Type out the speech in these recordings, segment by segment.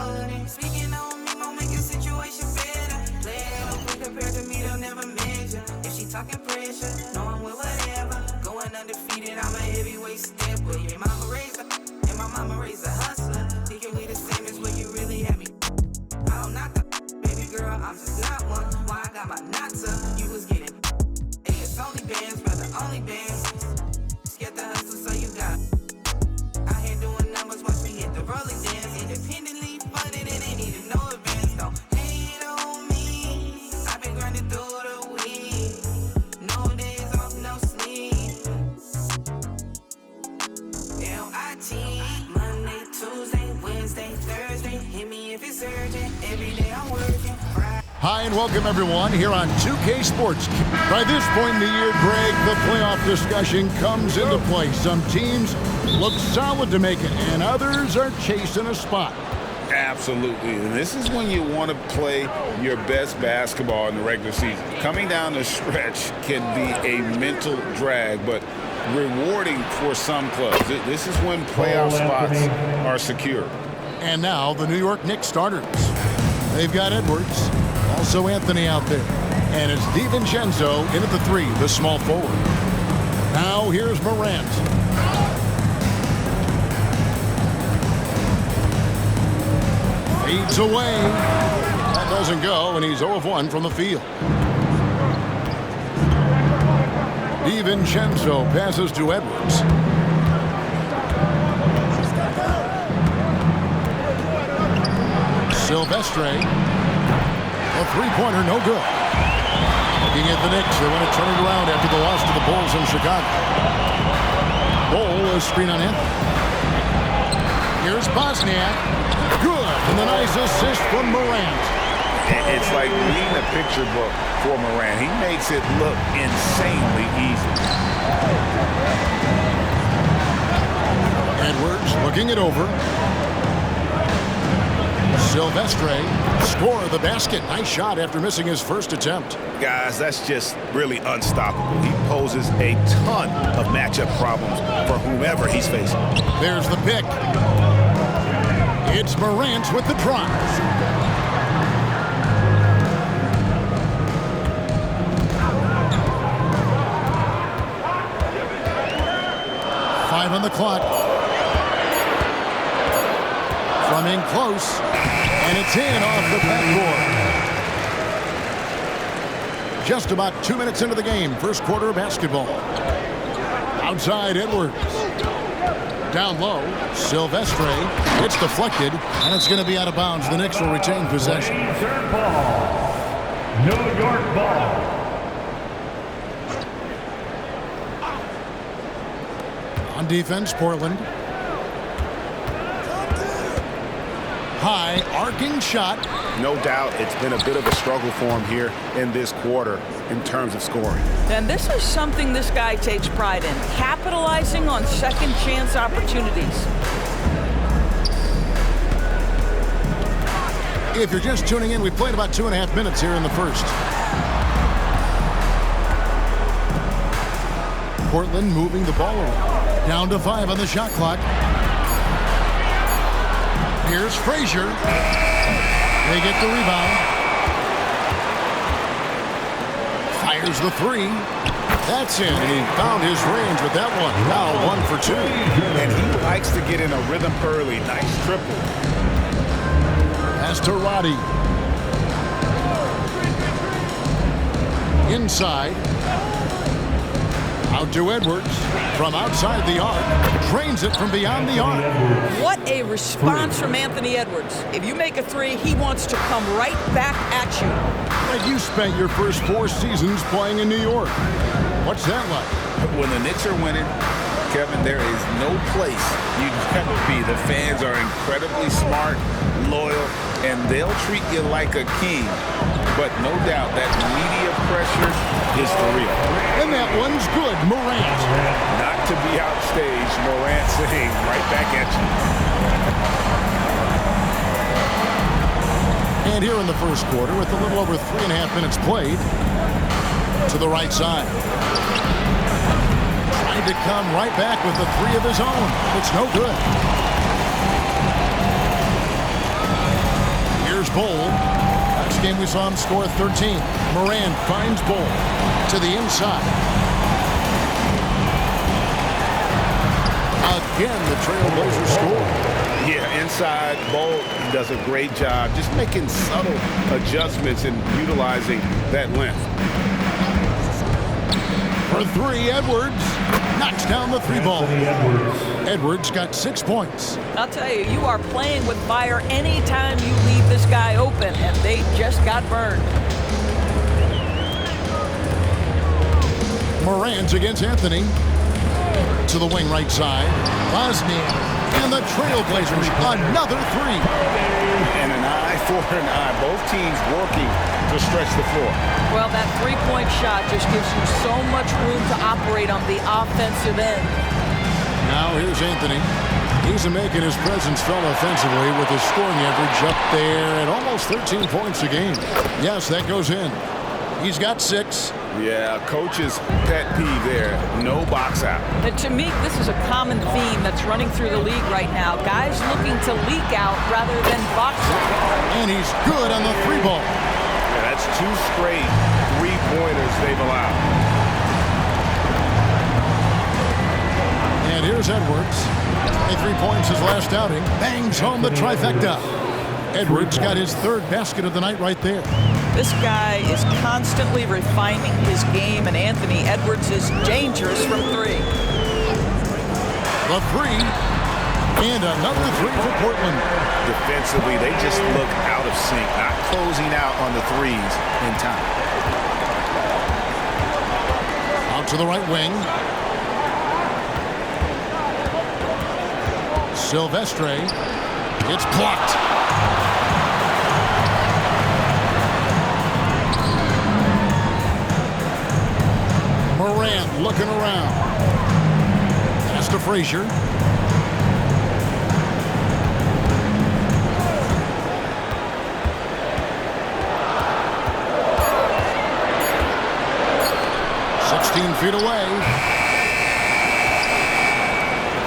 money. Speaking on me won't make your situation better. Play it up quick compared to me, they'll never measure. If she talking pressure, know I'm with whatever. Going undefeated, I'm a heavyweight stepper. Your mama raised a and my mama raised a hustler. Thinking we the same as what you really have me. I don't knock the baby girl, I'm just not one. Why I got my knots up? You was getting it's only bands, brother, only bands. Scared the hustle, so you got out here doing numbers once we hit the rolling dance. Independently funded and ain't needed no advance. Don't hate on me. I've been grinding through the week. No days off, no sleep. L-I-T. Monday, Tuesday, Wednesday, Thursday. Hit me if it's urgent. Every day I'm working. Hi and welcome everyone here on 2K Sports. By this point in the year, Greg, the playoff discussion comes into play. Some teams look solid to make it, and others are chasing a spot. Absolutely, and this is when you want to play your best basketball in the regular season. Coming down the stretch can be a mental drag, but rewarding for some clubs. This is when playoff spots are secure. And now the New York Knicks starters. They've got Edwards. Also Anthony out there. And it's DiVincenzo in at the three, the small forward. Now here's Morant. Fades away. That doesn't go, and he's 0 of 1 from the field. DiVincenzo passes to Edwards. Silvestre. A three-pointer, no good. Looking at the Knicks, they want to turn it around after the loss to the Bulls in Chicago. Bol, a screen on him. Here's Bosniak. Good, and the nice assist from Morant. It's like reading a picture book for Morant. He makes it look insanely easy. Edwards looking it over. Silvestre score the basket. Nice shot after missing his first attempt. Guys, that's just really unstoppable. He poses a ton of matchup problems for whomever he's facing. There's the pick. It's Morant with the prize. Five on the clock. From in close. And it's in off the backboard. Just about 2 minutes into the game. First quarter of basketball. Outside Edwards. Down low. Silvestre. It's deflected. And it's going to be out of bounds. The Knicks will retain possession. Third ball. New York ball. On defense, Portland. High, arcing shot. No doubt it's been a bit of a struggle for him here in this quarter in terms of scoring. And this is something this guy takes pride in, capitalizing on second chance opportunities. If you're just tuning in, we played about 2.5 minutes here in the first. Portland moving the ball around. Down to 5 on the shot clock. Here's Frazier. They get the rebound. Fires the three. That's in. And he found his range with that one. Now 1 for 2. And he likes to get in a rhythm early. Nice triple. Pass to Roddy. Inside. Out to Edwards. From outside the arc. Drains it from beyond the arc. What a response from Anthony Edwards. If you make a three, he wants to come right back at you. Like you spent your first 4 seasons playing in New York. What's that like? When the Knicks are winning, Kevin, there is no place you'd rather be. The fans are incredibly smart, loyal, and they'll treat you like a king. But no doubt that media pressure is for real. And that one's good, Morant. Not to be outstaged, Morant saying right back at you. And here in the first quarter, with a little over 3.5 minutes played, to the right side. Trying to come right back with a three of his own. It's no good. Here's Bull. Last game we saw him score 13. Moran finds Bull to the inside. Again, the Trailblazers score. Yeah, inside, Bull does a great job just making subtle adjustments and utilizing that length. For three, Edwards knocks down the three ball. Edwards got 6 points. I'll tell you, you are playing with fire anytime you leave this guy open, and they just got burned. Moran's against Anthony. To the wing right side. Bosnia. And the Trailblazers, another three. And an eye for an eye. Both teams working to stretch the floor. Well, that three-point shot just gives you so much room to operate on the offensive end. Now here's Anthony. He's making his presence felt offensively with his scoring average up there at almost 13 points a game. Yes, that goes in. He's got 6. Yeah, coach's pet peeve there. No box out. And to me, this is a common theme that's running through the league right now. Guys looking to leak out rather than box out. And he's good on the three ball. Yeah, that's 2 straight three-pointers they've allowed. And here's Edwards. 23 points his last outing. Bangs home the trifecta. Edwards got his 3rd basket of the night right there. This guy is constantly refining his game, and Anthony Edwards is dangerous from 3. The 3. And another 3 for Portland. Defensively, they just look out of sync, not closing out on the threes in time. Out to the right wing. Silvestre. It's blocked. Moran looking around. Pass to Frazier. Feet away.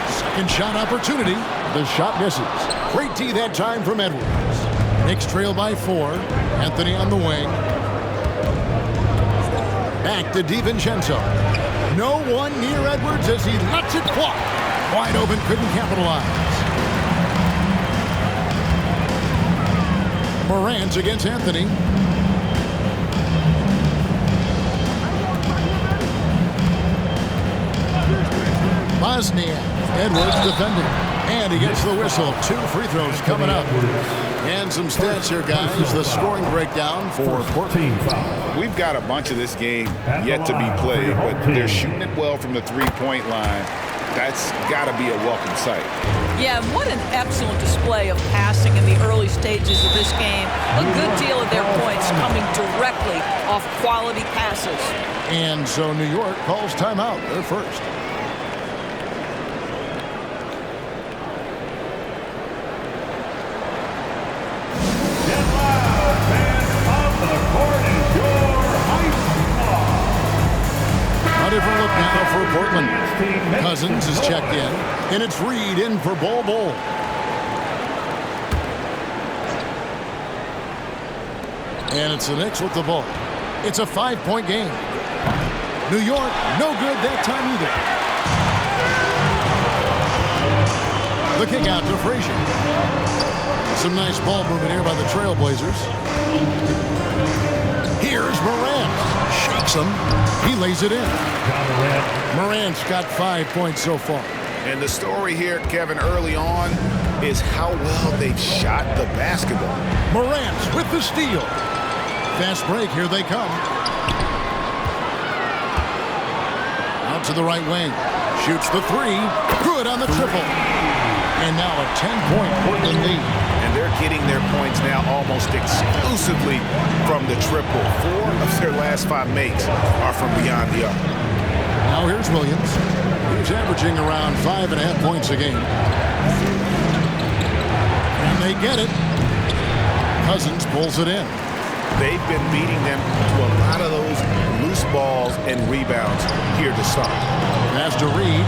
Second shot opportunity. The shot misses. Great D that time from Edwards. Knicks trail by 4. Anthony on the wing. Back to DiVincenzo. No one near Edwards as he lets it fly. Wide open, couldn't capitalize. Moran's against Anthony. Bosnia. Edwards defending. And he gets the whistle. 2 free throws coming up. And some stats here, guys. The scoring breakdown for Portland. We've got a bunch of this game yet to be played, but they're shooting it well from the three-point line. That's got to be a welcome sight. Yeah, what an excellent display of passing in the early stages of this game. A good deal of their points coming directly off quality passes. And so New York calls timeout. They're first. Different look now for Portland. Cousins is checked in, and it's Reed in for Bol. And it's the Knicks with the ball. It's a 5-point game. New York, no good that time either. The kick out to Frazier. Some nice ball movement here by the Trailblazers. Here's Moran. Shakes him. He lays it in. Moran's got 5 points so far. And the story here, Kevin, early on is how well they've shot the basketball. Moran's with the steal. Fast break. Here they come. Out to the right wing. Shoots the 3. Good on the triple. And now a 10-point Portland lead. And they're getting their points now almost exclusively from the triple. 4 of their last 5 makes are from beyond the arc. Now here's Williams. He's averaging around 5.5 points a game. And they get it. Cousins pulls it in. They've been beating them to a lot of those loose balls and rebounds here to start. Pass to Reed.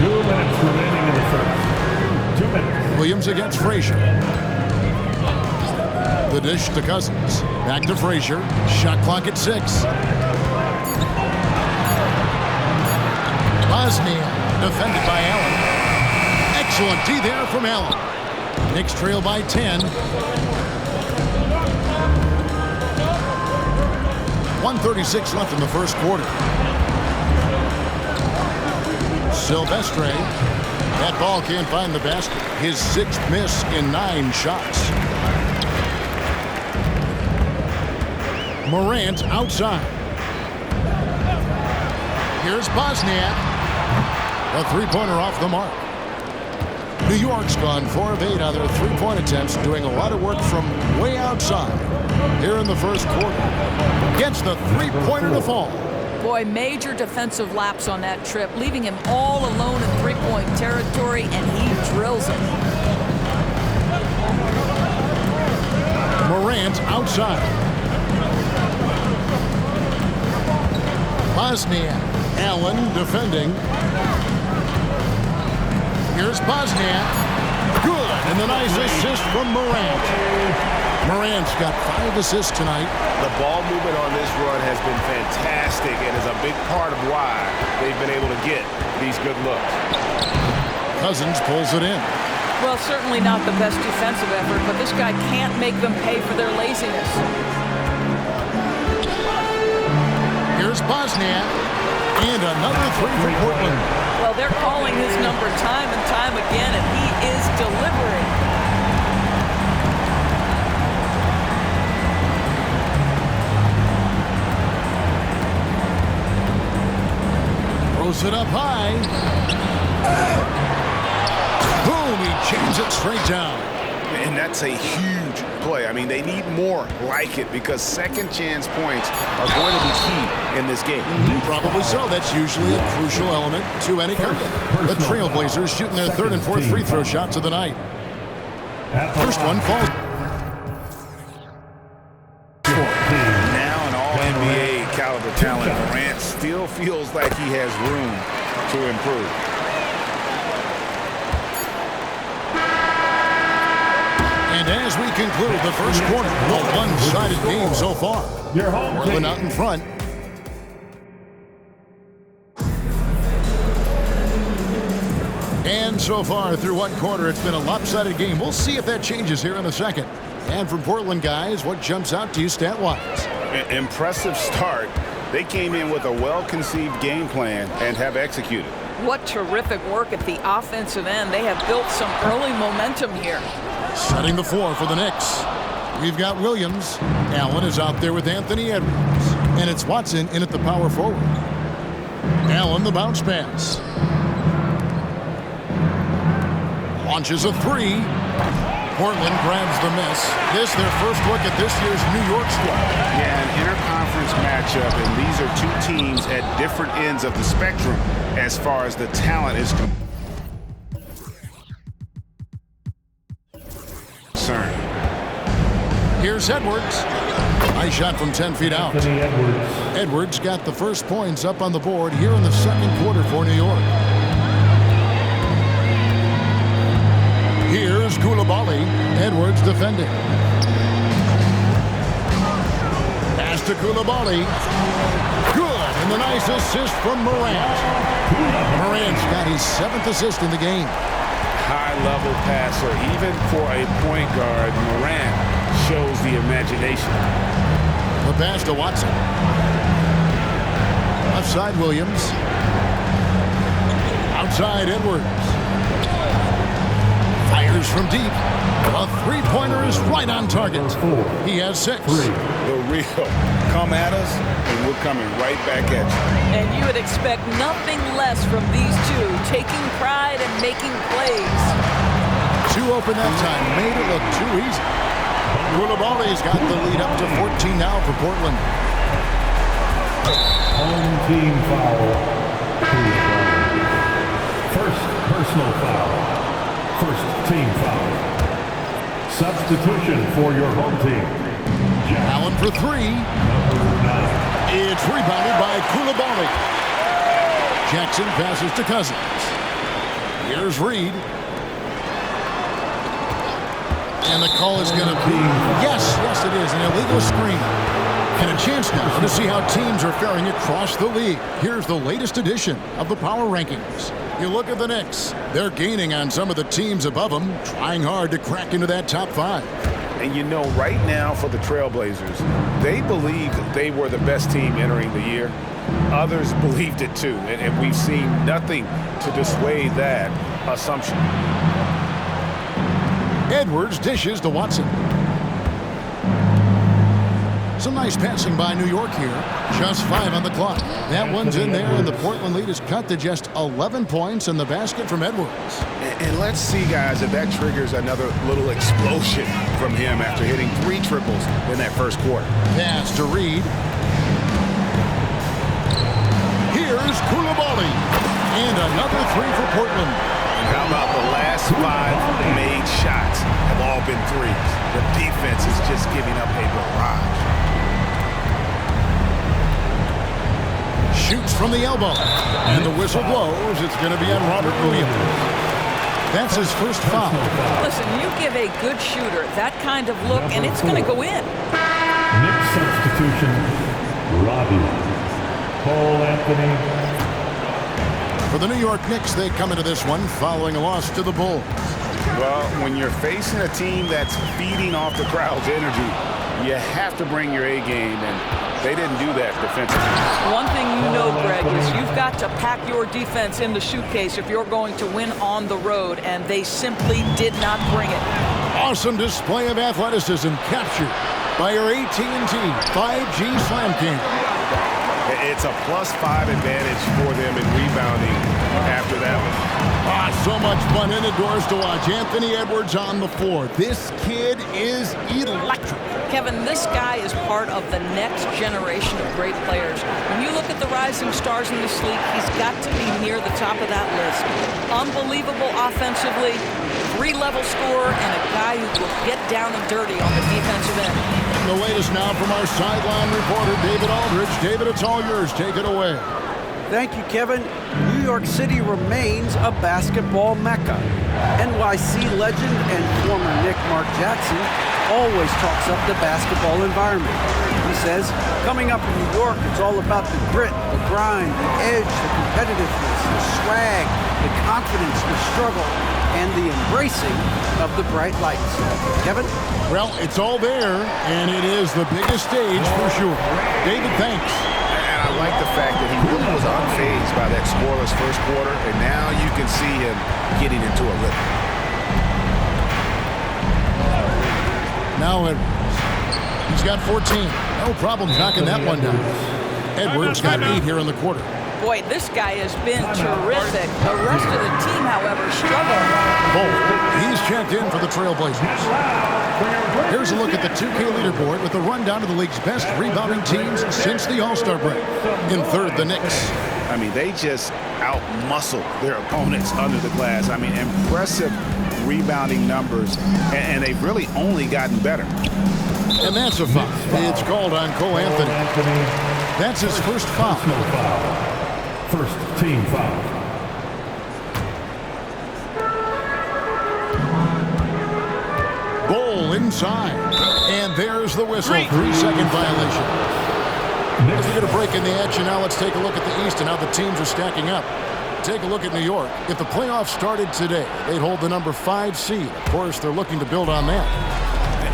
2 minutes remaining in the first. 2 minutes. Williams against Frazier. The dish to Cousins. Back to Frazier. Shot clock at 6. Bosnia defended by Allen. Excellent D there from Allen. Knicks trail by 10. 1:36 left in the first quarter. Silvestre. That ball can't find the basket. His 6th miss in 9 shots. Morant outside. Here's Bosniak. A three-pointer off the mark. New York's gone 4 of 8 on their three-point attempts, doing a lot of work from way outside. Here in the first quarter. Gets the three-pointer to fall. Boy, major defensive lapse on that trip, leaving him all alone in three-point territory, and he drills it. Morant outside. Bosniak. Allen defending. Here's Bosniak. Good. And the nice assist from Morant. Morant's got 5 assists tonight. The ball movement on this run has been fantastic and is a big part of why they've been able to get these good looks. Cousins pulls it in. Well, certainly not the best defensive effort, but this guy can't make them pay for their laziness. Here's Bosniak. And another 3 for Portland. Well, they're calling his number time and time again, and he is delivering. Throws it up high. Boom, he jams it straight down. And that's a huge play. I mean, they need more like it because second chance points are going to be key in this game. Probably so. That's usually a crucial element to any comeback. The Trailblazers shooting their 3rd and 4th free throw shots of the night. First one falls. Now an all-NBA caliber talent, Morant still feels like he has room to improve. And as we conclude the first quarter, a one-sided game so far. Portland out in front. And so far through one quarter, it's been a lopsided game. We'll see if that changes here in a second. And from Portland, guys, what jumps out to you stat-wise? Impressive start. They came in with a well-conceived game plan and have executed. What terrific work at the offensive end. They have built some early momentum here. Setting the floor for the Knicks. We've got Williams. Allen is out there with Anthony Edwards. And it's Watson in at the power forward. Allen, the bounce pass. Launches a 3. Portland grabs the miss. This their first look at this year's New York squad. Yeah, an interconference matchup, and these are 2 teams at different ends of the spectrum as far as the talent is concerned. Here's Edwards. Nice shot from 10 feet out. Edwards got the first points up on the board here in the second quarter for New York. Here's Coulibaly. Edwards defending. Pass to Coulibaly. Good. And the nice assist from Morant. Morant's got his 7th assist in the game. High-level passer. Even for a point guard, Morant shows the imagination. The pass to Watson. Left side, Williams. Outside, Edwards. Fires from deep. A three-pointer is right on target. He has 6. The real. Come at us, and we're coming right back at you. And you would expect nothing less from these two, taking pride and making plays. 2 open that time. Made it look too easy. Coulibaly's got the lead up to 14 now for Portland. Home team foul. First personal foul. First team foul. Substitution for your home team. Allen for 3. It's rebounded by Coulibaly. Jackson passes to Cousins. Here's Reed. And the call is going to be, yes, it is, an illegal screen. And a chance now to see how teams are faring across the league. Here's the latest edition of the Power Rankings. You look at the Knicks. They're gaining on some of the teams above them, trying hard to crack into that top 5. And you know, right now for the Trailblazers, they believed that they were the best team entering the year. Others believed it too, and we've seen nothing to dissuade that assumption. Edwards dishes to Watson. Some nice passing by New York here. Just 5 on the clock. That one's in there, and the Portland lead is cut to just 11 points in the basket from Edwards. And let's see, guys, if that triggers another little explosion from him after hitting 3 triples in that first quarter. Pass to Reed. Here's Coulibaly. And another 3 for Portland. And how about the last 5 made shots have all been threes? The defense is just giving up a barrage. Shoots from the elbow. And the whistle blows. It's going to be on Robert Williams. That's his first foul. Listen, you give a good shooter that kind of look, and it's going to go in. Next substitution, Robbie. Paul Anthony. For the New York Knicks, they come into this one following a loss to the Bulls. Well, when you're facing a team that's feeding off the crowd's energy, you have to bring your A game, and they didn't do that defensively. One thing you know, Greg, is you've got to pack your defense in the suitcase if you're going to win on the road, and they simply did not bring it. Awesome display of athleticism captured by your AT&T 5G Slam King. It's a +5 advantage for them in rebounding after that one. So much fun indoors to watch. Anthony Edwards on the floor. This kid is electric. Kevin, this guy is part of the next generation of great players. When you look at the rising stars in this league, he's got to be near the top of that list. Unbelievable offensively, 3-level scorer, and a guy who will get down and dirty on the defensive end. The latest now from our sideline reporter, David Aldridge. David, it's all yours. Take it away. Thank you, Kevin. New York City remains a basketball mecca. NYC legend and former Knick Mark Jackson always talks up the basketball environment. He says, coming up in New York, it's all about the grit, the grind, the edge, the competitiveness, the swag, the confidence, the struggle, and the embracing of the bright lights. Kevin? Well, it's all there, and it is the biggest stage for sure. David, thanks. And I like the fact that he really was unfazed by that scoreless first quarter, and now you can see him getting into a rhythm. Now Edwards. He's got 14. No problem knocking that one down. Edwards got 8 here in the quarter. Boy, this guy has been terrific. The rest of the team, however, struggled. Bowl. He's checked in for the Trailblazers. Here's a look at the 2K leaderboard with a rundown of the league's best rebounding teams since the All-Star break. In third, the Knicks. I mean, they just out-muscle their opponents under the glass. I mean, impressive rebounding numbers, and they've really only gotten better. And that's a foul. It's called on Cole Anthony. That's his first foul. First team foul. Bowl inside. And there's the whistle. 3-second violation. As we get a break in the action now, let's take a look at the East and how the teams are stacking up. Take a look at New York. If the playoffs started today, they'd hold the number 5 seed. Of course, they're looking to build on that.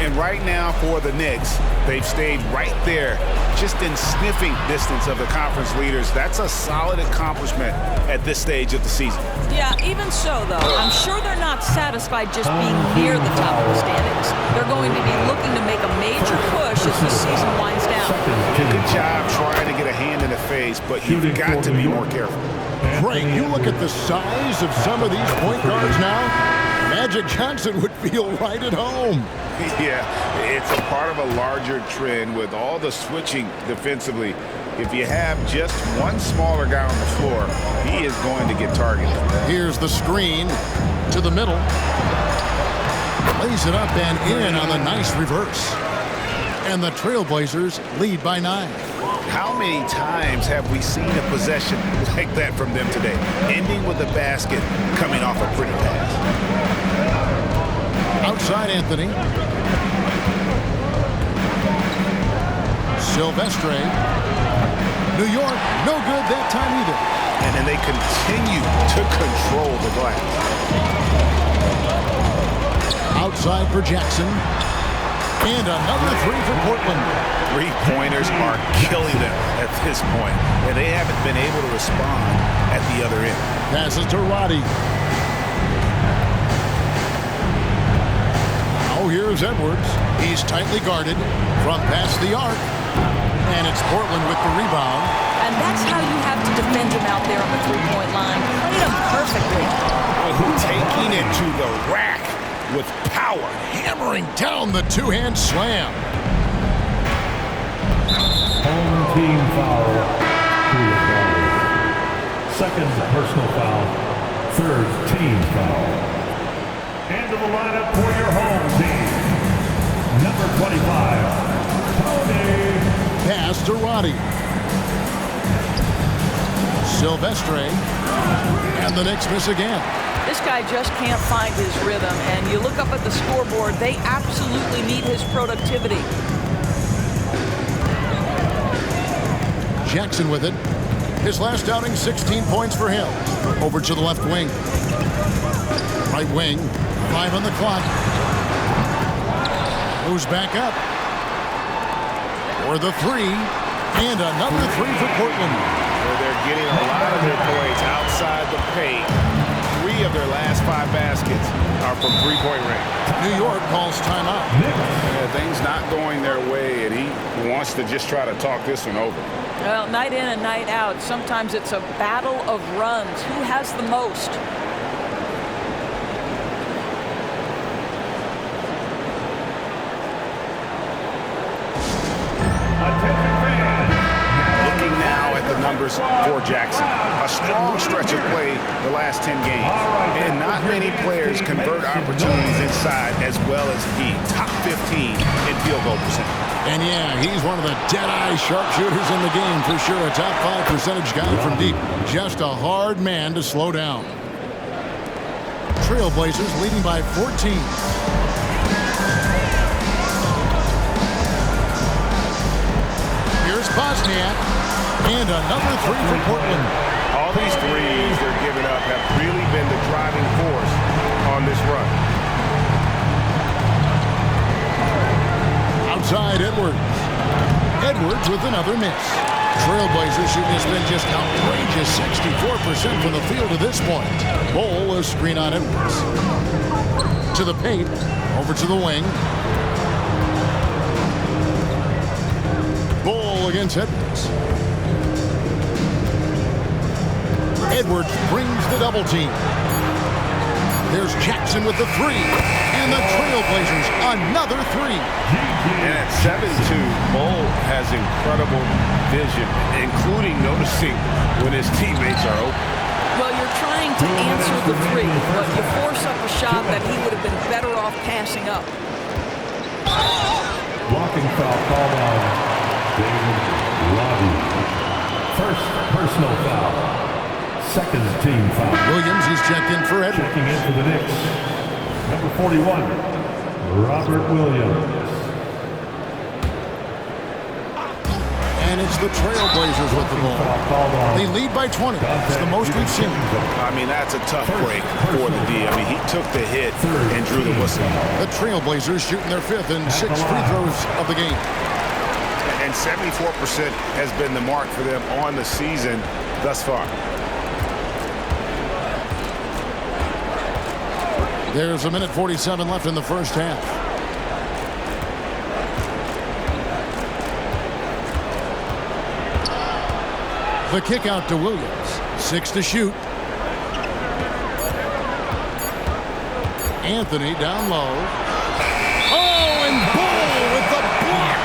And right now for the Knicks, they've stayed right there, just in sniffing distance of the conference leaders. That's a solid accomplishment at this stage of the season. Yeah, even so, though, I'm sure they're not satisfied just being near the top of the standings. They're going to be looking to make a major push as the season winds down. Good job trying to get a hand in the face, but you've got to be more careful. Great. You look at the size of some of these point guards now. Magic Johnson would feel right at home. Yeah, it's a part of a larger trend with all the switching defensively. If you have just one smaller guy on the floor, he is going to get targeted. Here's the screen to the middle. Lays it up and in on the nice reverse. And the Trailblazers lead by 9. How many times have we seen a possession like that from them today, ending with a basket coming off a pretty pass? Outside Anthony. Silvestre. New York, no good that time either. And then they continue to control the glass. Outside for Jackson. And another three for Portland. Three-pointers are killing them at this point, and they haven't been able to respond at the other end. Passes to Roddy. Now here's Edwards. He's tightly guarded from past the arc. And it's Portland with the rebound. And that's how you have to defend him out there on the three-point line. Played him perfectly. Taking it to the rack with power. Hammering down the two-hand slam. Home team foul. Second personal foul. Third team foul. Into the lineup for your home team. Number 25, Tony. Pass to Roddy. Silvestre. And the Knicks miss again. This guy just can't find his rhythm, and you look up at the scoreboard, they absolutely need his productivity. Jackson with it. His last outing, 16 points for him. Over to the left wing. Right wing, 5 on the clock. Moves back up. For the three, and another three for Portland. They're getting a lot of their points outside the paint. 3 of their last 5 baskets are from three-point range. New York calls timeout. Yeah, things not going their way, and he wants to just try to talk this one over. Well, night in and night out, sometimes it's a battle of runs. Who has the most? Looking now at the numbers for Jackson. A strong stretch of play the last 10 games. And not many players convert opportunities inside as well as he. Top 15 in field goal percentage. And yeah, he's one of the dead-eye sharpshooters in the game for sure. A top 5 percentage guy from deep. Just a hard man to slow down. Trailblazers leading by 14. Here's Bosniak. And another three for Portland. All these threes they're giving up have really been the driving force on this run. Outside Edwards. Edwards with another miss. Trailblazers shooting has been just outrageous 64% from the field to this point. Bol, a screen on Edwards. To the paint. Over to the wing. Bol against Edwards. Edwards brings the double team. There's Jackson with the three. And the Trailblazers, another three. And at 7-2, Bol has incredible vision, including noticing when his teammates are open. Well, you're trying to answer the three, but you force up a shot that he would have been better off passing up. Blocking foul called on David Roddy. First personal foul. Second team foul. Williams, he's checked in for Edwards. Checking in for the Knicks. Number 41, Robert Williams. And it's the Trailblazers with the ball. They lead by 20. It's the most we've seen. I mean, that's a tough break for the D. I mean, he took the hit and drew the whistle. The Trailblazers shooting their 5th and 6th free throws of the game. And 74% has been the mark for them on the season thus far. There's a minute 47 left in the first half. The kick out to Williams. 6 to shoot. Anthony down low. Oh, and Bol with the block.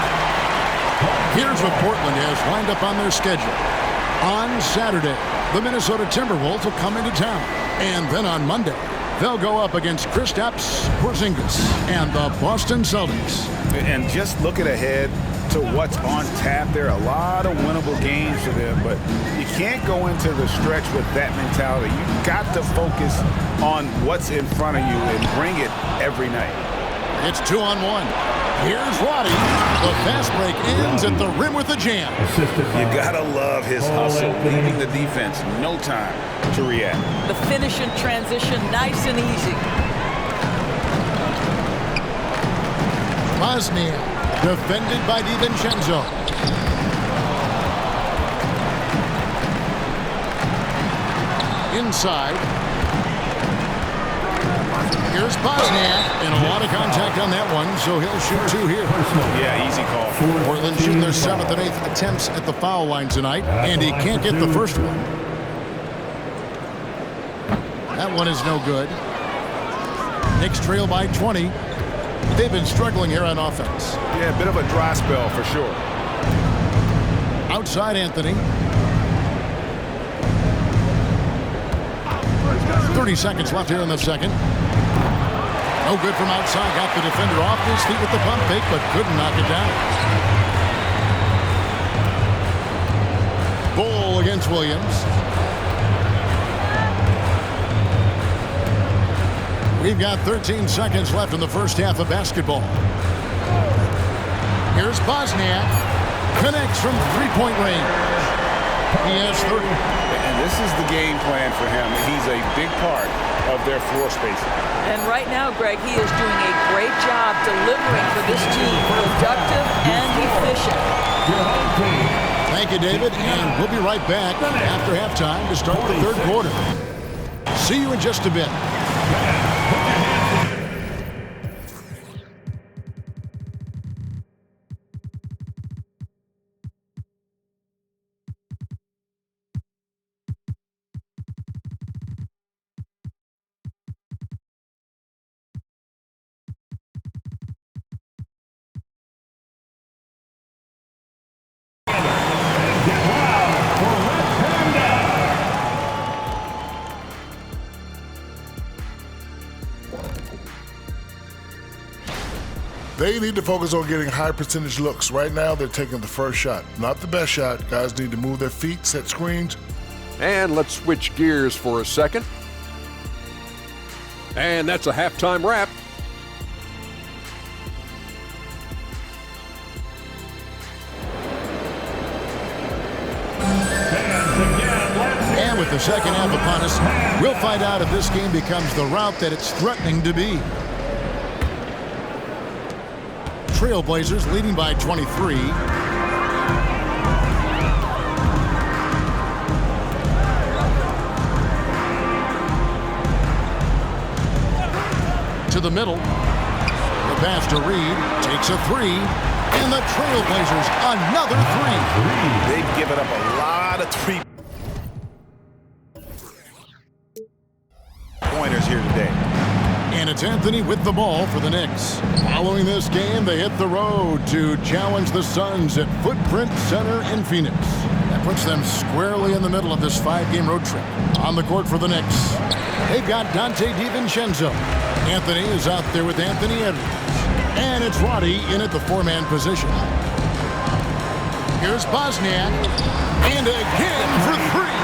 Here's what Portland has lined up on their schedule. On Saturday, the Minnesota Timberwolves will come into town. And then on Monday, they'll go up against Kristaps Porzingis and the Boston Celtics. And just looking ahead to what's on tap, there are a lot of winnable games for them, but you can't go into the stretch with that mentality. You've got to focus on what's in front of you and bring it every night. It's 2-on-1. Here's Roddy. The fast break ends at the rim with a jam. You gotta love his hustle, leaving the defense no time to react. The finish in transition, nice and easy. Bosnia, defended by DiVincenzo. Inside. Here's Bosnia, and a lot of contact on that one, so he'll shoot two here. Yeah, easy call. Portland shooting their 7th and 8th attempts at the foul line tonight, and he can't get the first one. That one is no good. Knicks trail by 20. They've been struggling here on offense. Yeah, a bit of a dry spell for sure. Outside Anthony. 30 seconds left here in the second. No good from outside. Got the defender off his feet with the pump fake, but couldn't knock it down. Ball against Williams. We've got 13 seconds left in the first half of basketball. Here's Bosniak. Connects from three-point range. He has 30. And this is the game plan for him. He's a big part of their floor spacing. And right now, Greg, he is doing a great job delivering for this team. Productive and efficient. Thank you, David. And we'll be right back after halftime to start the third quarter. See you in just a bit. They need to focus on getting high percentage looks. Right now, they're taking the first shot. Not the best shot. Guys need to move their feet, set screens. And let's switch gears for a second. And that's a halftime wrap. And with the second half upon us, we'll find out if this game becomes the route that it's threatening to be. Trailblazers leading by 23. To the middle. The pass to Reed. Takes a three. And the Trailblazers another three. They've given up a lot of three-pointers here today. And it's Anthony with the ball for the Knicks. Following this game, they hit the road to challenge the Suns at Footprint Center in Phoenix. That puts them squarely in the middle of this 5-game road trip. On the court for the Knicks, they've got Dante DiVincenzo. Anthony is out there with Anthony Edwards. And it's Roddy in at the 4-man position. Here's Bosniak. And again for three.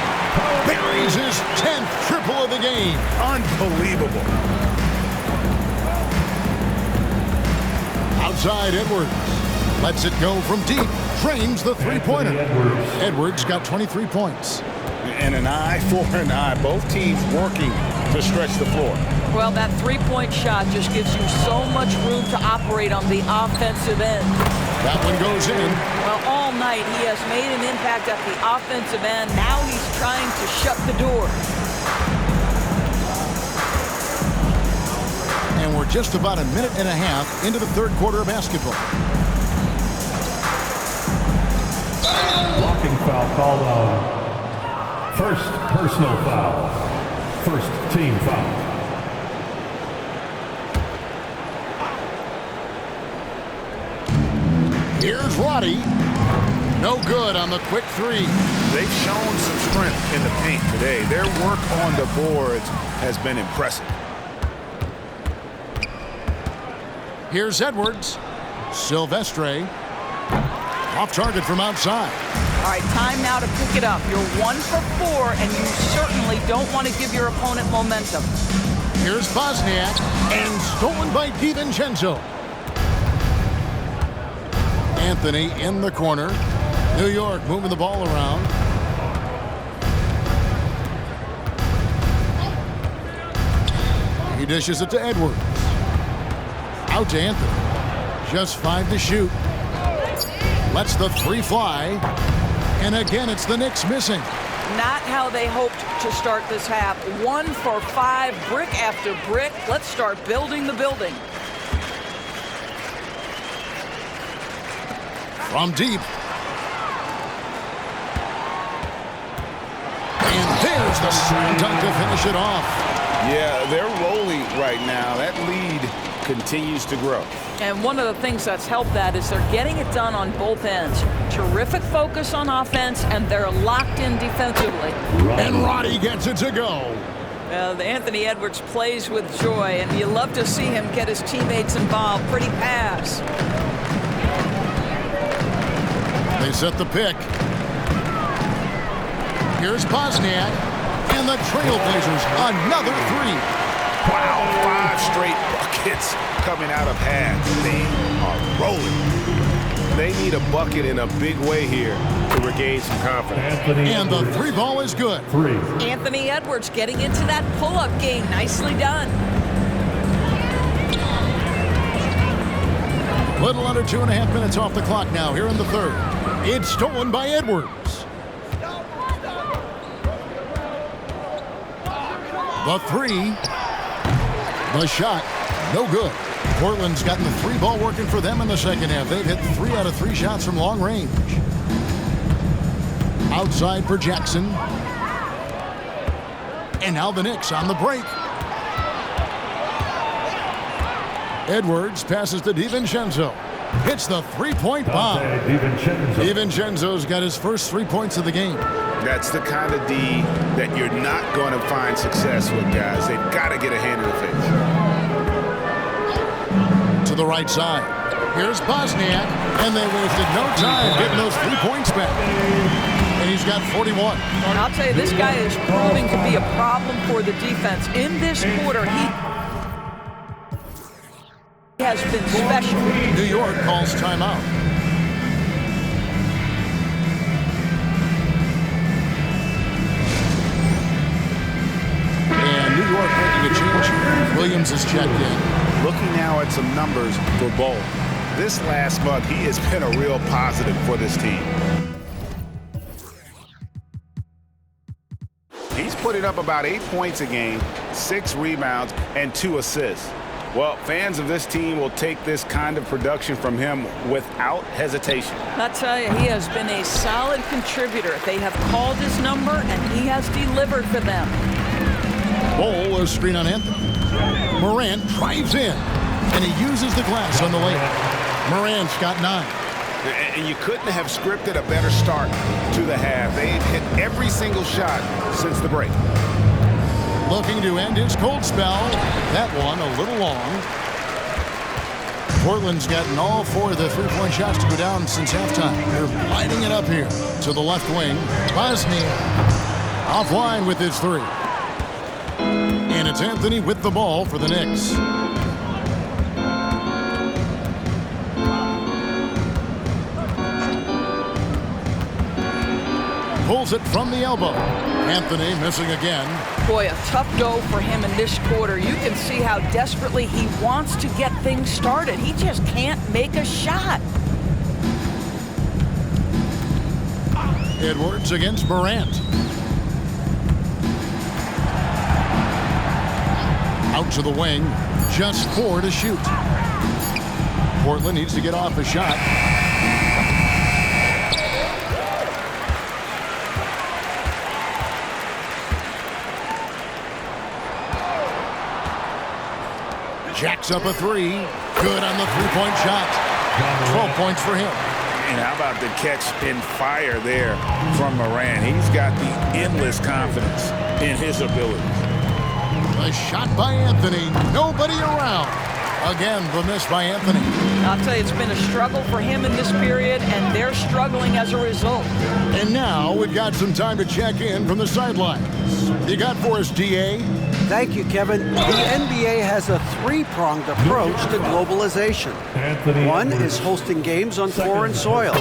Buries his 10th triple of the game. Unbelievable. Outside Edwards. Lets it go from deep. Trains the three-pointer. Edwards got 23 points. And an eye for an eye. Both teams working to stretch the floor. Well, that three-point shot just gives you so much room to operate on the offensive end. That one goes in. Well, all night he has made an impact at the offensive end. Now he's trying to shut the door. And we're just about a minute and a half into the third quarter of basketball. Blocking foul called on. First personal foul. First team foul. Here's Roddy. No good on the quick three. They've shown some strength in the paint today. Their work on the boards has been impressive. Here's Edwards. Silvestre. Off target from outside. All right, time now to pick it up. You're 1 for 4, and you certainly don't want to give your opponent momentum. Here's Bosniak, and stolen by DiVincenzo. Anthony in the corner. New York moving the ball around. He dishes it to Edwards. Out to Anthony. Just 5 to shoot. Lets the 3 fly. And again, it's the Knicks missing. Not how they hoped to start this half. 1 for 5, brick after brick. Let's start building the building. From deep. And there's the slam dunk to finish it off. Yeah, they're rolling right now. That lead continues to grow. And one of the things that's helped that is they're getting it done on both ends. Terrific focus on offense, and they're locked in defensively. And Roddy gets it to go. Anthony Edwards plays with joy, and you love to see him get his teammates involved. Pretty pass. They set the pick. Here's Bosniak, and the Trailblazers another 3. Wow, 5 straight buckets coming out of half. They are rolling. They need a bucket in a big way here to regain some confidence. And the 3 ball is good. 3. Anthony Edwards getting into that pull-up game. Nicely done. Little under 2.5 minutes off the clock now here in the third. It's stolen by Edwards. The 3. The shot. No good. Portland's gotten the 3 ball working for them in the second half. They've hit 3 out of 3 shots from long range. Outside for Jackson. And now the Knicks on the break. Edwards passes to DiVincenzo. Hits the 3-point bomb. DiVincenzo's got his first 3 points of the game. That's the kind of D that you're not going to find success with, guys. They've got to get a hand in the face. To the right side. Here's Bosniak, and they wasted no time getting those 3 points back. And he's got 41. And I'll tell you, this guy is proving to be a problem for the defense. In this quarter, he has been special. New York calls timeout. And New York making a change. Williams is checked in. Looking now at some numbers for Bol. This last month, he has been a real positive for this team. He's putting up about 8 points a game, 6 rebounds, and 2 assists. Well, fans of this team will take this kind of production from him without hesitation. I'll tell you, he has been a solid contributor. They have called his number, and he has delivered for them. Bol, a screen on Anthony. Morant drives in, and he uses the glass on the layup. Morant's got 9. And you couldn't have scripted a better start to the half. They've hit every single shot since the break. Looking to end his cold spell. That one a little long. Portland's gotten all 4 of the 3-point shots to go down since halftime. They're lighting it up here to the left wing. Bosniak offline with his 3. And it's Anthony with the ball for the Knicks. Pulls it from the elbow. Anthony missing again. Boy, a tough go for him in this quarter. You can see how desperately he wants to get things started. He just can't make a shot. Edwards against Morant. Out to the wing. Just 4 to shoot. Portland needs to get off a shot. Jacks up a 3. Good on the 3-point shot. 12 points for him. And how about the catch in fire there from Morant? He's got the endless confidence in his abilities. A shot by Anthony. Nobody around. Again, the miss by Anthony. I'll tell you, it's been a struggle for him in this period, and they're struggling as a result. And now we've got some time to check in from the sidelines. You got for us, DA? Thank you, Kevin. The NBA has a three-pronged approach to globalization. One is hosting games on foreign soil.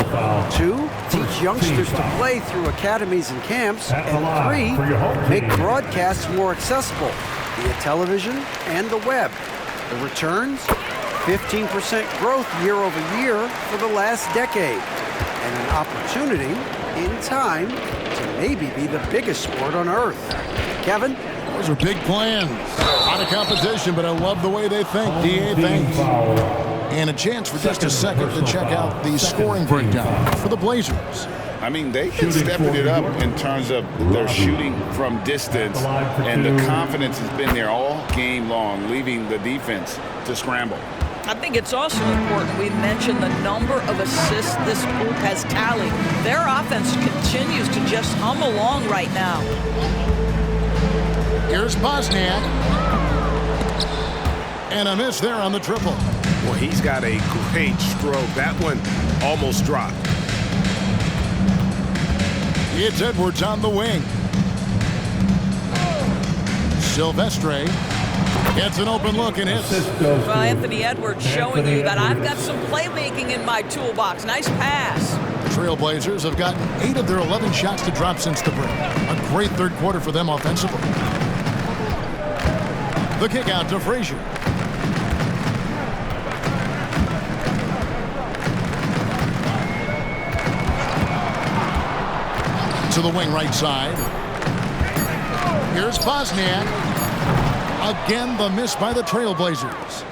2, teach youngsters to play through academies and camps. And 3, make broadcasts more accessible via television and the web. The returns? 15% growth year over year for the last decade. And an opportunity, in time, to maybe be the biggest sport on earth. Kevin? Those are big plans. A lot of competition, but I love the way they think. DA, thanks. And a chance for just a second to check out the scoring breakdown for the Blazers. I mean, they've been stepping it up in terms of their shooting from distance, and the confidence has been there all game long, leaving the defense to scramble. I think it's also important we mention the number of assists this group has tallied. Their offense continues to just hum along right now. Here's Bosniak. And a miss there on the triple. Well, he's got a great stroke. That one almost dropped. It's Edwards on the wing. Silvestre gets an open look and hits. Well, Anthony Edwards showing you that I've got some playmaking in my toolbox. Nice pass. Trailblazers have gotten 8 of their 11 shots to drop since the break. A great third quarter for them offensively. The kick out to Frazier. To the wing right side. Here's Bosniak. Again, the miss by the Trailblazers.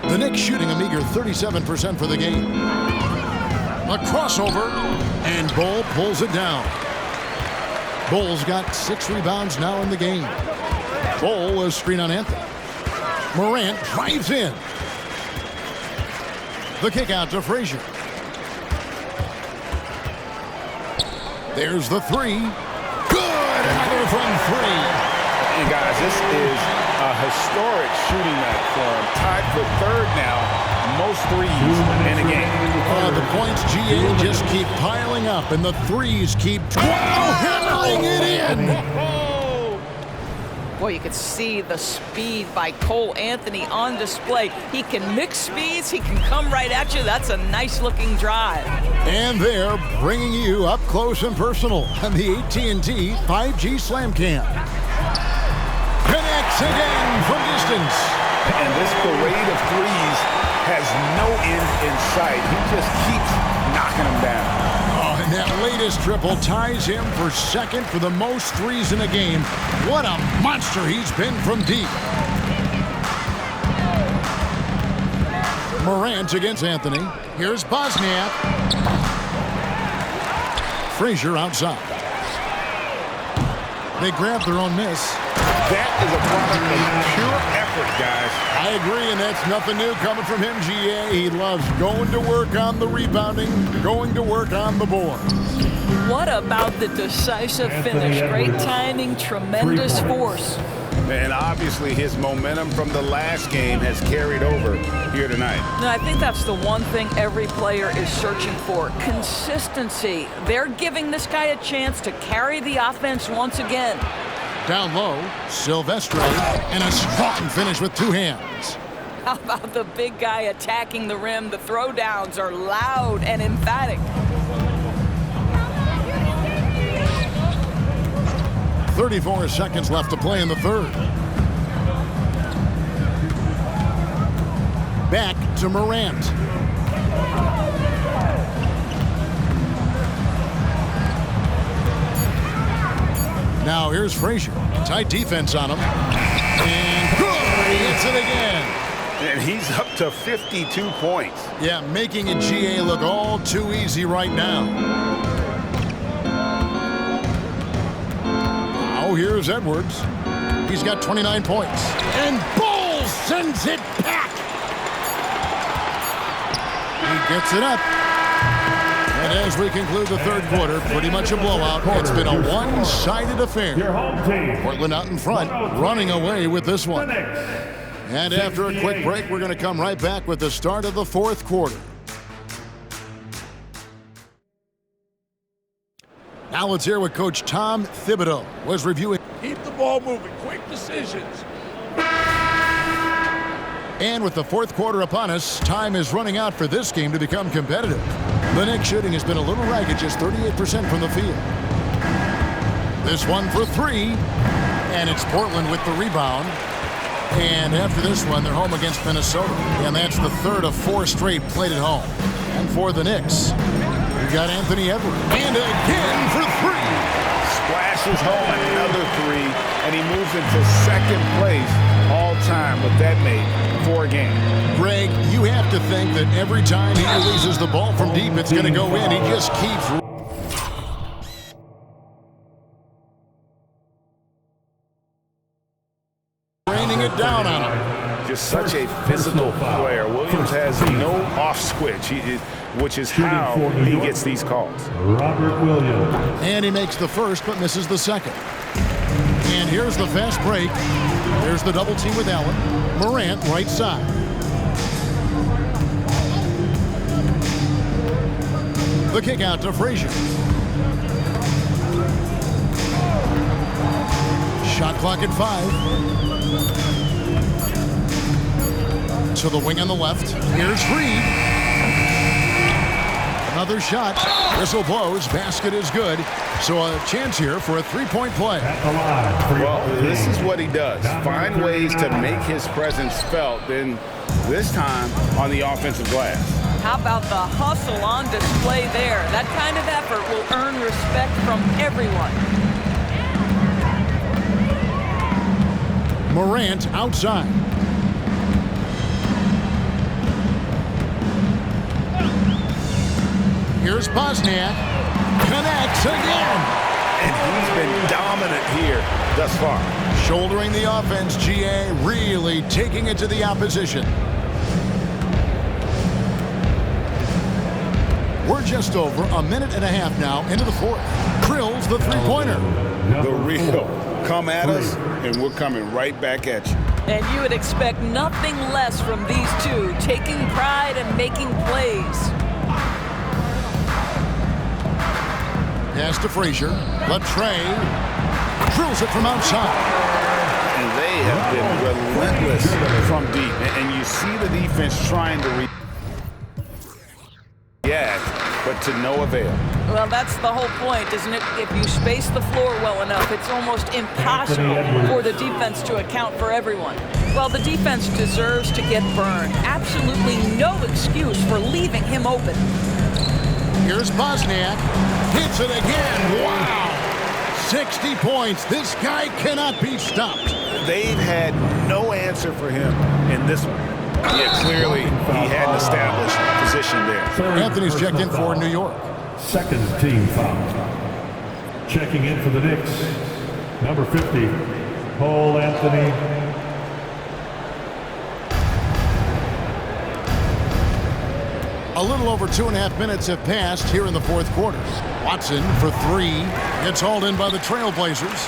The Knicks shooting a meager 37% for the game. A crossover, and Bol pulls it down. Bol's got 6 rebounds now in the game. Bol a screen on Anthony. Morant drives in. The kick out to Frazier. There's the 3. Good! Another from 3. And guys, this is a historic shooting night for him. Tied for third now, most threes in a game. The points, GA, just keep piling up, and the threes keep hammering it in. Boy, you can see the speed by Cole Anthony on display. He can mix speeds. He can come right at you. That's a nice-looking drive. And they're bringing you up close and personal on the AT&T 5G Slam Cam. Connects again from distance. And this parade of threes has no end in sight. He just keeps knocking them down. Oh, and that latest triple ties him for second for the most threes in a game. What a monster he's been from deep. Morant against Anthony. Here's Bosniak. Frazier outside. They grab their own miss. That is a product of pure effort, guys. I agree, and that's nothing new coming from him, GA. He loves going to work on the rebounding, going to work on the board. What about the decisive finish? Great timing, tremendous force. And obviously his momentum from the last game has carried over here tonight. No, I think that's the one thing every player is searching for. Consistency. They're giving this guy a chance to carry the offense once again. Down low, Silvestre, and a strong finish with 2 hands. How about the big guy attacking the rim? The throwdowns are loud and emphatic. 34 seconds left to play in the third. Back to Morant. Now here's Frazier. Tight defense on him. And good! He hits it again. And he's up to 52 points. Yeah, making a GA look all too easy right now. Now here's Edwards. He's got 29 points. And Bol sends it back. He gets it up. And as we conclude the third quarter, pretty much a blowout. It's been a one-sided affair. Portland out in front, running away with this one. And after a quick break, we're going to come right back with the start of the fourth quarter. Now let's hear what Coach Tom Thibodeau was reviewing. Keep the ball moving, quick decisions. And with the fourth quarter upon us, time is running out for this game to become competitive. The Knicks shooting has been a little ragged, just 38% from the field. This one for three, and it's Portland with the rebound. And after this one, they're home against Minnesota. And that's the third of 4 straight played at home. And for the Knicks, we've got Anthony Edwards. And again for three. Splashes home another three, and he moves into second place all time with that made for a game. Greg, you have to think that every time he releases the ball from deep, it's going to go in. He just keeps raining it down on him. Just such a physical player. Williams has no off switch, which is how he gets these calls. Robert Williams. And he makes the first but misses the second. And here's the fast break. There's the double team with Allen. Morant right side. The kick out to Frazier. Shot clock at 5. To the wing on the left. Here's Reed. Another shot. Whistle blows. Basket is good. So a chance here for a three-point play. Well, this is what he does. Find ways to make his presence felt. Then this time on the offensive glass. How about the hustle on display there? That kind of effort will earn respect from everyone. Morant outside. Here's Bosniak. Connects again. And he's been dominant here thus far. Shouldering the offense, GA really taking it to the opposition. We're just over a minute and a half now into the fourth. Krill's the three-pointer. The real come at us, and we're coming right back at you. And you would expect nothing less from these two, taking pride and making plays. Pass to Frazier. Latrey drills it from outside. And they have been relentless from deep. And you see the defense trying to react, but to no avail. Well, that's the whole point, isn't it? If you space the floor well enough, it's almost impossible for the defense to account for everyone. Well, the defense deserves to get burned. Absolutely no excuse for leaving him open. Here's Bosniak. Hits it again. Wow. 60 points. This guy cannot be stopped. They've had no answer for him in this one. Yeah, clearly he had an established position there. Anthony's checked in for New York. Second team foul. Checking in for the Knicks, number 50, Cole Anthony. A little over 2.5 minutes have passed here in the fourth quarter. Watson for three. Gets hauled in by the Trailblazers.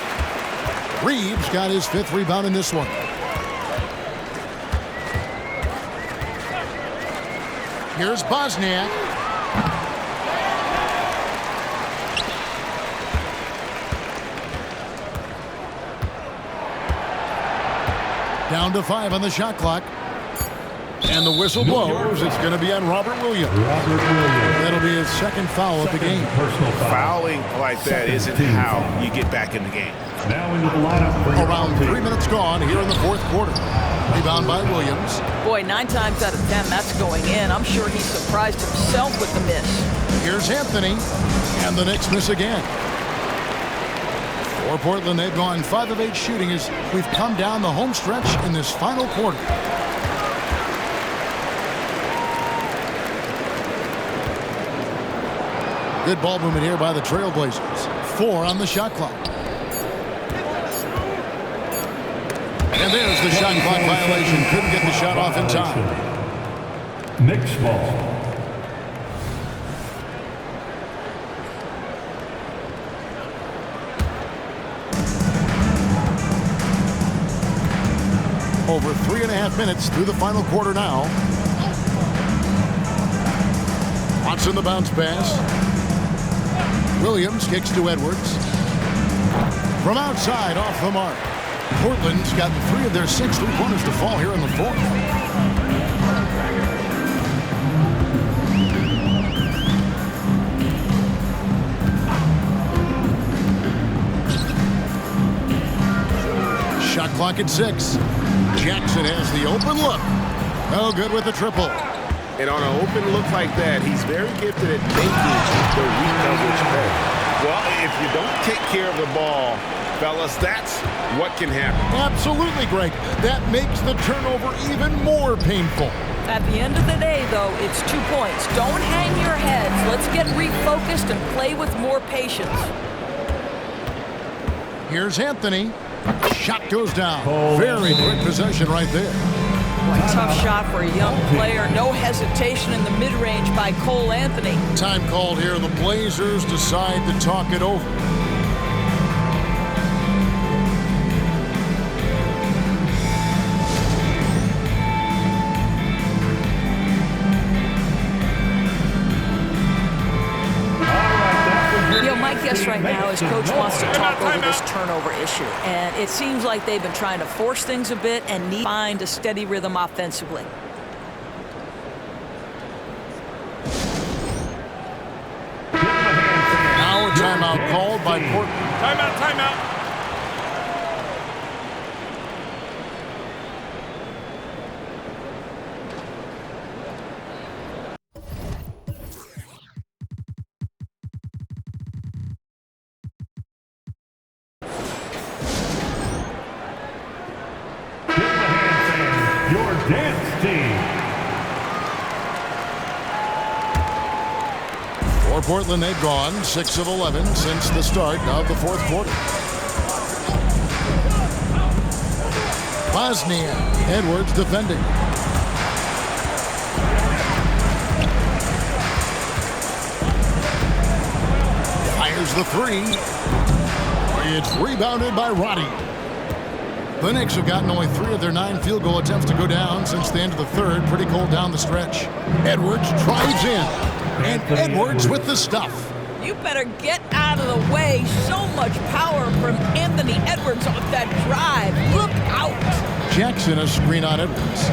Reeves got his 5th rebound in this one. Here's Bosniak. Down to 5 on the shot clock. And the whistle blows. It's going to be on Robert Williams. That'll be his 2nd foul of the game. Fouling like that isn't how you get back in the game. Now into the lineup. Around 3 minutes gone here in the fourth quarter. Rebound by Williams. Boy, 9 times out of 10, that's going in. I'm sure he surprised himself with the miss. Here's Anthony. And the Knicks miss again. For Portland, they've gone 5 of 8 shooting as we've come down the home stretch in this final quarter. Good ball movement here by the Trailblazers. 4 on the shot clock. And there's the shot clock violation. Couldn't get the shot off in time. Knicks ball. Over 3.5 minutes through the final quarter now. Watson the bounce pass. Williams kicks to Edwards. From outside, off the mark. Portland's got 3 of their 6 3-pointers to fall here in the fourth. Clock at 6. Jackson has the open look. No good with the triple. And on an open look like that, he's very gifted at making the recoverage pay. Well, if you don't take care of the ball, fellas, that's what can happen. Absolutely, Greg. That makes the turnover even more painful. At the end of the day, though, it's 2 points. Don't hang your heads. Let's get refocused and play with more patience. Here's Anthony. Shot goes down. Very quick possession right there. Boy, tough shot for a young player. No hesitation in the mid-range by Cole Anthony. Time called here. The Blazers decide to talk it over. My guess right now is Coach wants to talk over this turnover issue. And it seems like they've been trying to force things a bit and need to find a steady rhythm offensively. Now a timeout called by Portland. Timeout. Your dance team. For Portland, they've gone 6 of 11 since the start of the fourth quarter. Bosnia, Edwards defending. Fires the three. It's rebounded by Roddy. The Knicks have gotten only 3 of their 9 field goal attempts to go down since the end of the third. Pretty cold down the stretch. Edwards drives in. And Edwards with the stuff. You better get out of the way. So much power from Anthony Edwards off that drive. Look out. Jackson a screen on Edwards.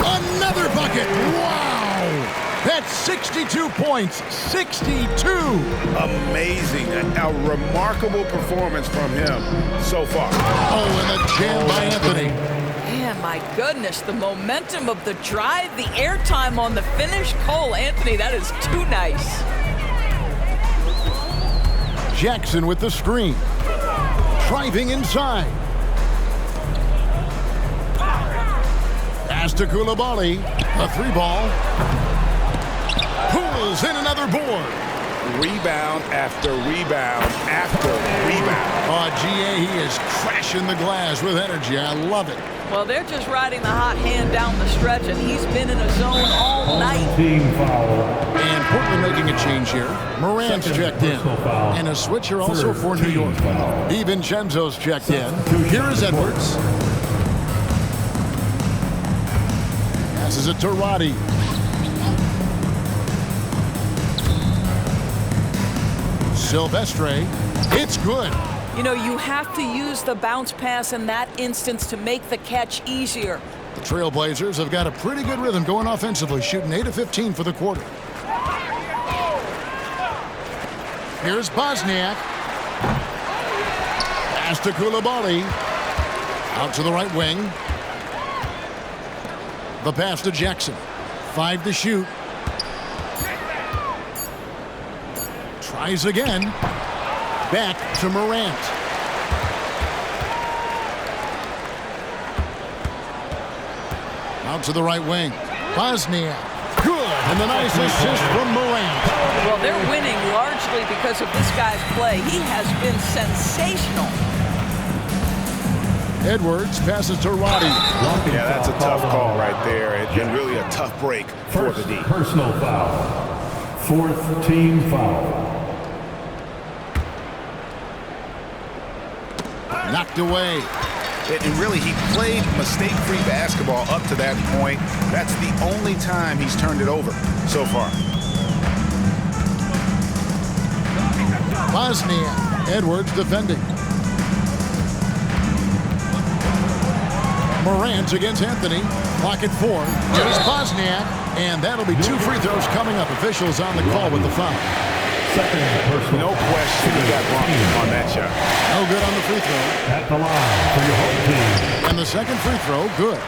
Another bucket. Wow. That's 62 points. 62. Amazing. A remarkable performance from him so far. Oh, and a jam by Anthony. Man, my goodness, the momentum of the drive, the airtime on the finish. Cole Anthony, that is too nice. Jackson with the screen. Driving inside. Pass to Coulibaly. A 3-ball. Pulls in another board. Rebound after rebound after rebound. Oh, GA, he is crashing the glass with energy. I love it. Well, they're just riding the hot hand down the stretch, and he's been in a zone all night. Team foul. And Portland making a change here. Moran's checked in. And a switcher also for New York. DiVincenzo's checked in. Here is Edwards. Passes it to Roddy. Silvestre. It's good. You know, you have to use the bounce pass in that instance to make the catch easier. The Trailblazers have got a pretty good rhythm going offensively, shooting 8 of 15 for the quarter. Here's Bosniak. Pass to Coulibaly. Out to the right wing. The pass to Jackson. 5 to shoot. Tries again. Back to Morant. Out to the right wing. Bosniak. Good. And the nice assist from Morant. Well, they're winning largely because of this guy's play. He has been sensational. Edwards passes to Roddy. Yeah, that's a tough call right there. And really a tough break for the D. Personal foul. 4th team foul. Knocked away. And really, he played mistake-free basketball up to that point. That's the only time he's turned it over so far. Bosniak. Edwards defending. Morant against Anthony. Clock at 4. Here's Bosniak. And that'll be 2 free throws coming up. Officials on the call with the foul. Second personal. No question he got bumped on that shot. No good on the free throw. At the line for your home team. And the second free throw, good.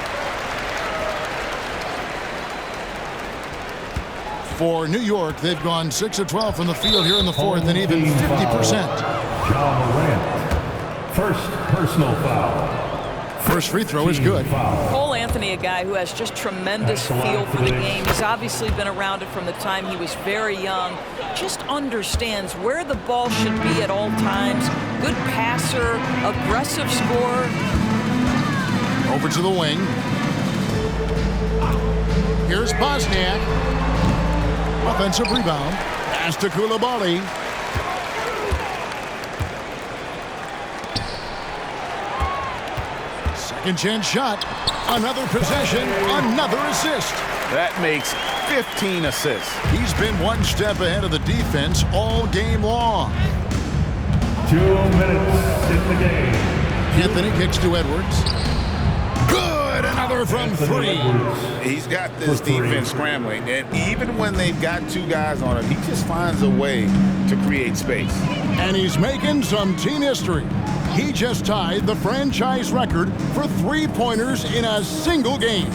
For New York, they've gone 6 of 12 from the field here in the fourth and even 50%. Ja Morant. First personal foul. First free throw is good. Cole Anthony, a guy who has just tremendous feel for the game. He's obviously been around it from the time he was very young. Just understands where the ball should be at all times. Good passer, aggressive scorer. Over to the wing. Here's Bosniak. Offensive rebound. Pass to Coulibaly. Second chance shot. Another possession. Another assist. That makes 15 assists. He's been one step ahead of the defense all game long. 2 minutes in the game. Anthony kicks to Edwards. Good. Another from three. He's got this defense scrambling, and even when they've got two guys on him, he just finds a way to create space. And he's making some team history. He just tied the franchise record for three-pointers in a single game.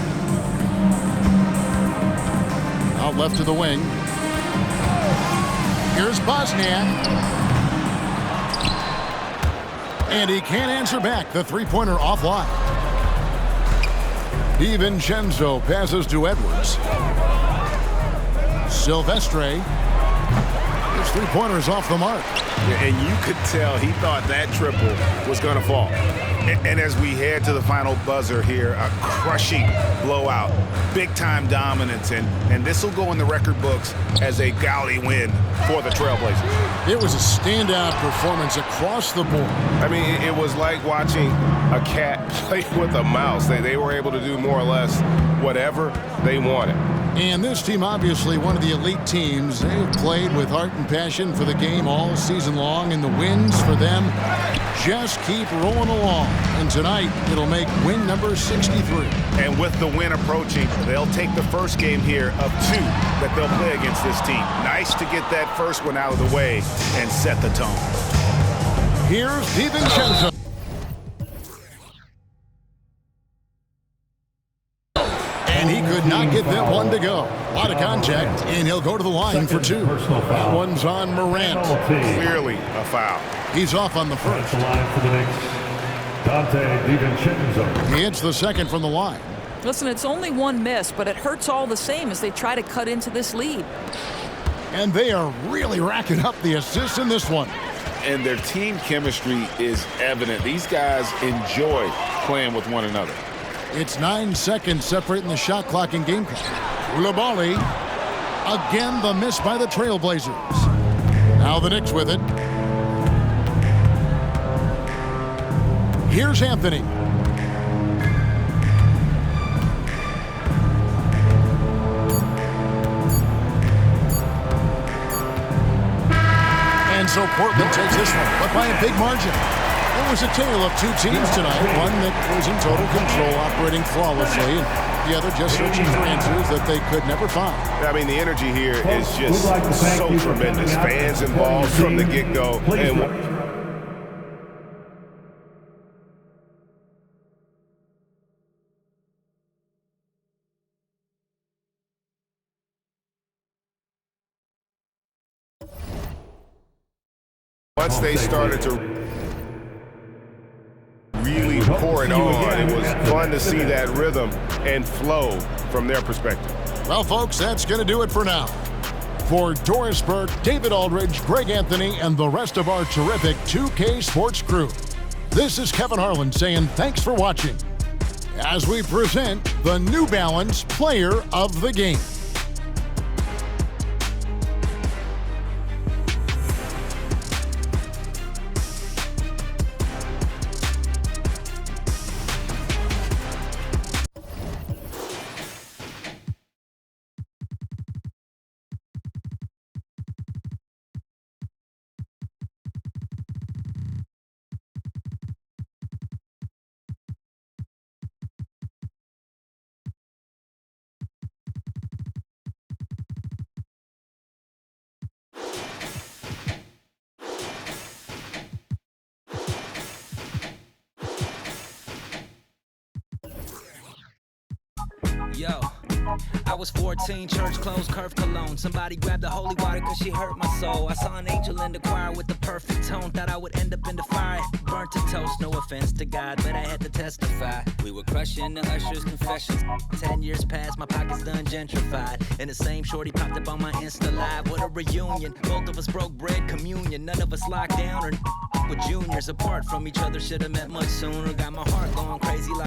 Out left to the wing. Here's Bosniak. And he can't answer back. The three-pointer offline. DiVincenzo passes to Edwards. Silvestre. His three-pointer is off the mark. And you could tell he thought that triple was going to fall. And as we head to the final buzzer here, a crushing blowout, big-time dominance, and this will go in the record books as a gaudy win for the Trailblazers. It was a standout performance across the board. I mean, it was like watching a cat play with a mouse. They were able to do more or less whatever they wanted. And this team, obviously one of the elite teams. They've played with heart and passion for the game all season long, and the wins for them just keep rolling along. And tonight, it'll make win number 63. And with the win approaching, they'll take the first game here of 2 that they'll play against this team. Nice to get that first one out of the way and set the tone. Here's DiVincenzo. And he could not get that one to go. A lot of contact, and he'll go to the line for 2. That one's on Morant. Clearly a foul. He's off on the first. The line for the Knicks, Dante DiVincenzo. He hits the second from the line. Listen, it's only one miss, but it hurts all the same as they try to cut into this lead. And they are really racking up the assists in this one. And their team chemistry is evident. These guys enjoy playing with one another. It's 9 seconds separating the shot clock and game clock. Coulibaly. Again, the miss by the Trailblazers. Now the Knicks with it. Here's Anthony. And so Portland takes this one, but by a big margin. It was a tale of 2 teams tonight. One that was in total control, operating flawlessly, and the other just searching for answers that they could never find. I mean, the energy here is just so tremendous. Fans involved from the get-go. And once they started to really pour it on, it was fun to see that rhythm and flow from their perspective. Well, folks, that's going to do it for now. For Doris Burke, David Aldridge, Greg Anthony, and the rest of our terrific 2K Sports crew, this is Kevin Harlan saying thanks for watching as we present the New Balance Player of the Game. Yo, I was 14, church clothes, curved cologne. Somebody grabbed the holy water cause she hurt my soul. I saw an angel in the choir with the perfect tone. Thought I would end up in the fire, burnt to toast. No offense to God, but I had to testify. We were crushing the usher's confessions. 10 years passed, my pockets done gentrified. And the same shorty popped up on my Insta Live. What a reunion, both of us broke bread communion. None of us locked down or with juniors apart from each other. Should've met much sooner. Got my heart going crazy like